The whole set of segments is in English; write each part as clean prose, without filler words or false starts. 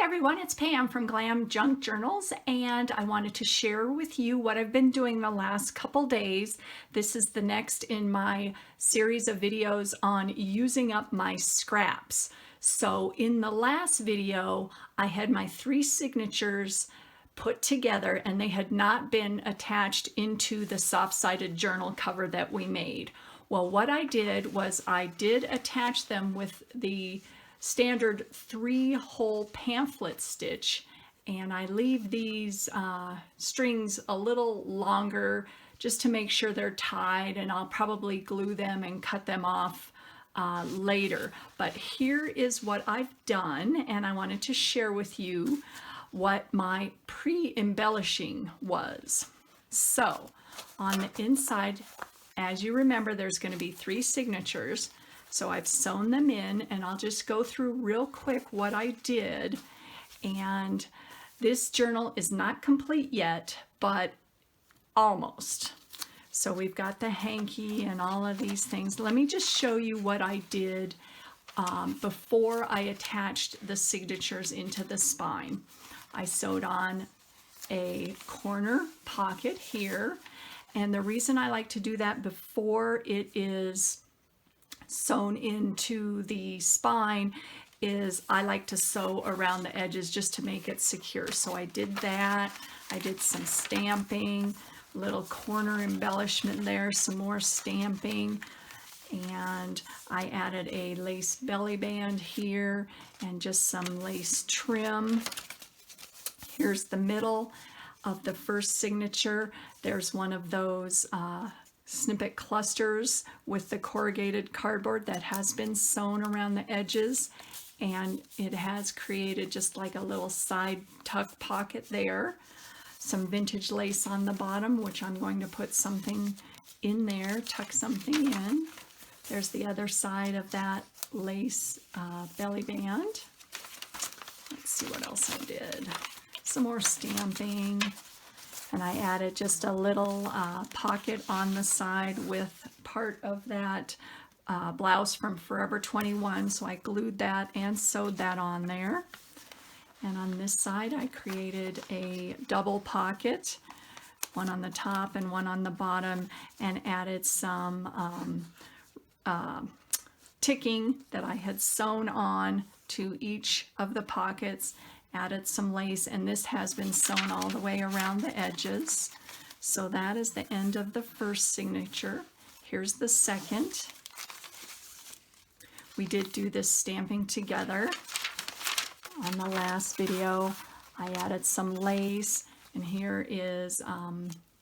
Everyone, it's Pam from GlamJunkJournals, and I wanted to share with you what I've been doing the last couple days. This is the next in my series of videos on using up my scraps. So in the last video, I had my 3 signatures put together and they had not been attached into the soft-sided journal cover that we made. Well, what I did was I did attach them with the standard 3-hole pamphlet stitch, and I leave these strings a little longer just to make sure they're tied, and I'll probably glue them and cut them off later. But here is what I've done, and I wanted to share with you what my pre-embellishing was. So on the inside, as you remember, there's going to be 3 signatures. So I've sewn them in, and I'll just go through real quick what I did. And this journal is not complete yet, but almost. So we've got the hanky and all of these things. Let me just show you what I did before I attached the signatures into the spine. I sewed on a corner pocket here, and the reason I like to do that before it is sewn into the spine is I like to sew around the edges just to make it secure. So I did that. I did some stamping, little corner embellishment there, some more stamping, and I added a lace belly band here and just some lace trim. Here's the middle of the first signature. There's one of those snippet clusters with the corrugated cardboard that has been sewn around the edges, and it has created just like a little side tuck pocket there. Some vintage lace on the bottom, which I'm going to put something in there, tuck something in. There's the other side of that lace belly band. Let's see what else I did. Some more stamping. And I added just a little pocket on the side with part of that blouse from Forever 21. So I glued that and sewed that on there. And on this side, I created a double pocket, one on the top and one on the bottom, and added some ticking that I had sewn on to each of the pockets. Added some lace, and this has been sewn all the way around the edges. So that is the end of the first signature. Here's the second. We did do this stamping together. On the last video, I added some lace, and here is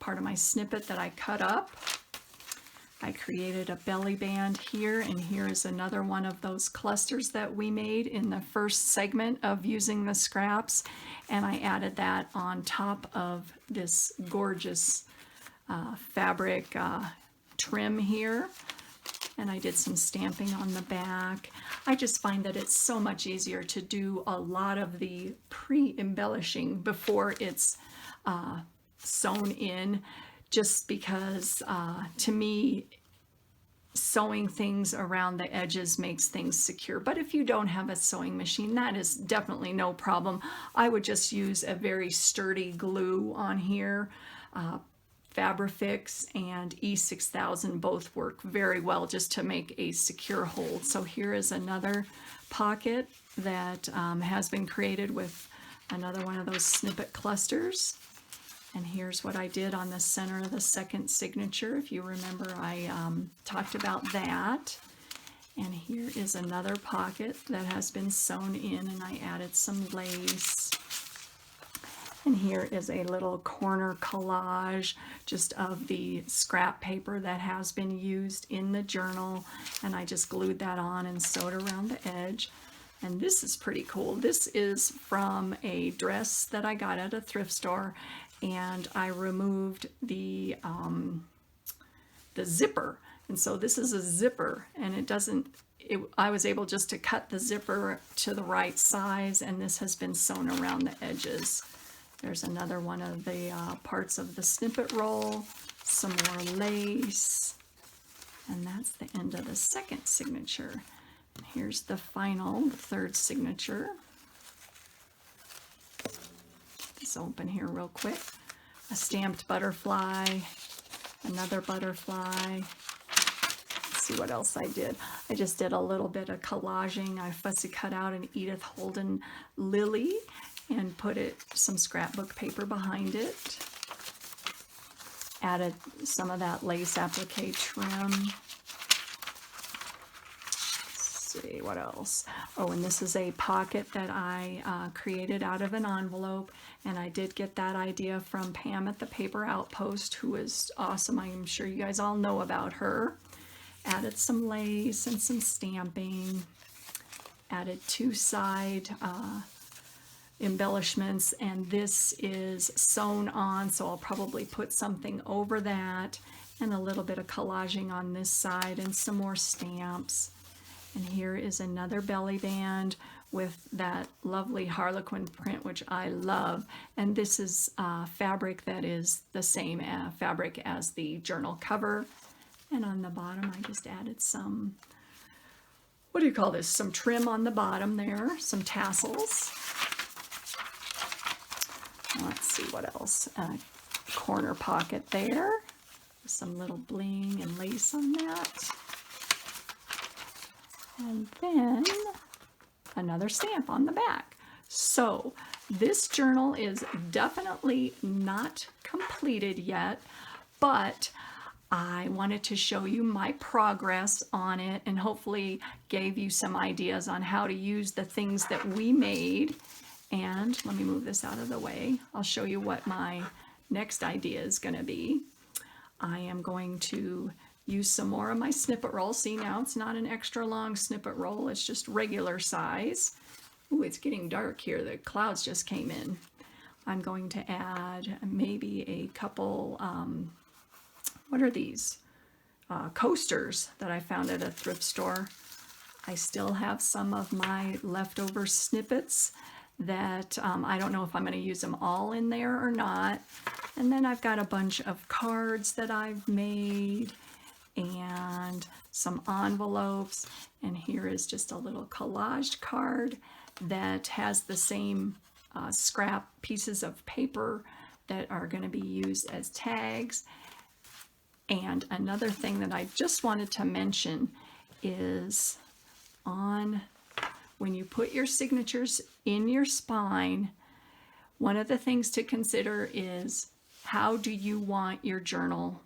part of my snippet that I cut up. I created a belly band here, and here is another one of those clusters that we made in the first segment of using the scraps, and I added that on top of this gorgeous fabric trim here, and I did some stamping on the back. I just find that it's so much easier to do a lot of the pre-embellishing before it's sewn in, just because to me, sewing things around the edges makes things secure. But if you don't have a sewing machine, that is definitely no problem. I would just use a very sturdy glue on here. Fabrifix and E6000 both work very well just to make a secure hold. So here is another pocket that has been created with another one of those snippet clusters. And here's what I did on the center of the second signature. If you remember, I talked about that. And here is another pocket that has been sewn in, and I added some lace. And here is a little corner collage just of the scrap paper that has been used in the journal. And I just glued that on and sewed around the edge. And this is pretty cool. This is from a dress that I got at a thrift store, and I removed the zipper. And so this is a zipper, and I was able just to cut the zipper to the right size, and this has been sewn around the edges. There's another one of the parts of the snippet roll, some more lace, and that's the end of the second signature. Here's the final, the third signature. this open here real quick. A stamped butterfly, another butterfly. Let's see what else I did. I just did a little bit of collaging. I fussy cut out an Edith Holden lily and put some scrapbook paper behind it. Added some of that lace applique trim. Let's see what else. Oh, and this is a pocket that I created out of an envelope, and I did get that idea from Pam at the Paper Outpost, who is awesome. I'm sure you guys all know about her. Added some lace and some stamping. Added two side embellishments, and this is sewn on, so I'll probably put something over that, and a little bit of collaging on this side and some more stamps. And here is another belly band with that lovely Harlequin print, which I love, and this is fabric that is the same fabric as the journal cover. And on the bottom I just added some, what do you call this, some trim on the bottom there, some tassels. Let's see what else. Corner pocket there. Some little bling and lace on that. And then another stamp on the back. So this journal is definitely not completed yet, but I wanted to show you my progress on it and hopefully gave you some ideas on how to use the things that we made. And let me move this out of the way. I'll show you what my next idea is going to be. I am going to use some more of my snippet roll. See, now it's not an extra long snippet roll. It's just regular size. Ooh, it's getting dark here. The clouds just came in. I'm going to add maybe a couple, what are these? Coasters that I found at a thrift store. I still have some of my leftover snippets that I don't know if I'm going to use them all in there or not. And then I've got a bunch of cards that I've made and some envelopes. And here is just a little collaged card that has the same scrap pieces of paper that are going to be used as tags. And another thing that I just wanted to mention is when you put your signatures in your spine, one of the things to consider is how do you want your journal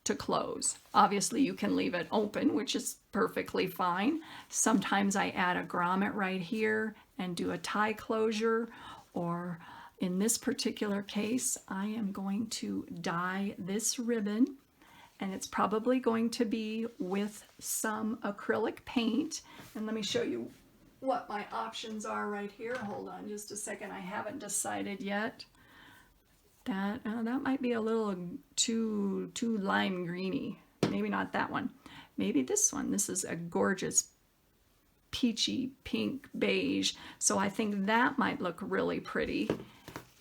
to close? Obviously, you can leave it open, which is perfectly fine. Sometimes I add a grommet right here and do a tie closure, or in this particular case, I am going to dye this ribbon, and it's probably going to be with some acrylic paint. And let me show you what my options are right here. Hold on just a second. I haven't decided yet. That might be a little too lime greeny. Maybe not that one. Maybe this one. This is a gorgeous peachy pink beige. So I think that might look really pretty.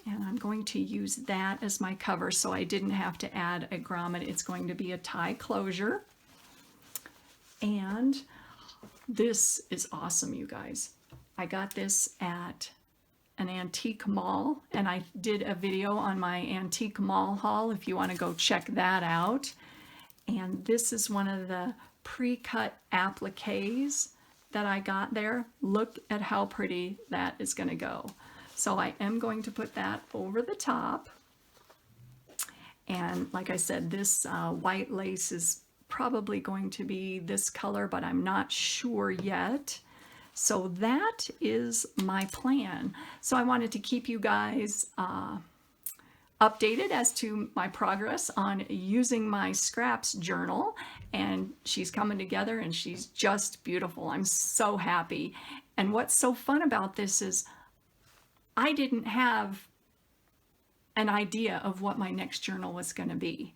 And I'm going to use that as my cover, so I didn't have to add a grommet. It's going to be a tie closure. And this is awesome, you guys. I got this at an antique mall, and I did a video on my antique mall haul if you want to go check that out. And this is one of the pre-cut appliques that I got there. Look at how pretty that is going to go. So I am going to put that over the top. And like I said, this white lace is probably going to be this color, but I'm not sure yet. So that is my plan. So I wanted to keep you guys updated as to my progress on using my scraps journal, and she's coming together and she's just beautiful. I'm so happy. And what's so fun about this is I didn't have an idea of what my next journal was going to be,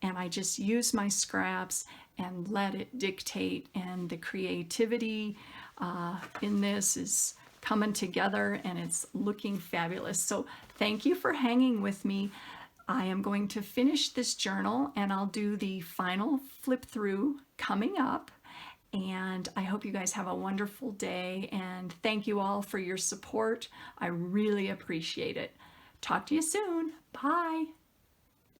and I just used my scraps and let it dictate, and the creativity in this is coming together and it's looking fabulous. So thank you for hanging with me. I am going to finish this journal and I'll do the final flip through coming up. And I hope you guys have a wonderful day, and thank you all for your support. I really appreciate it. Talk to you soon. Bye.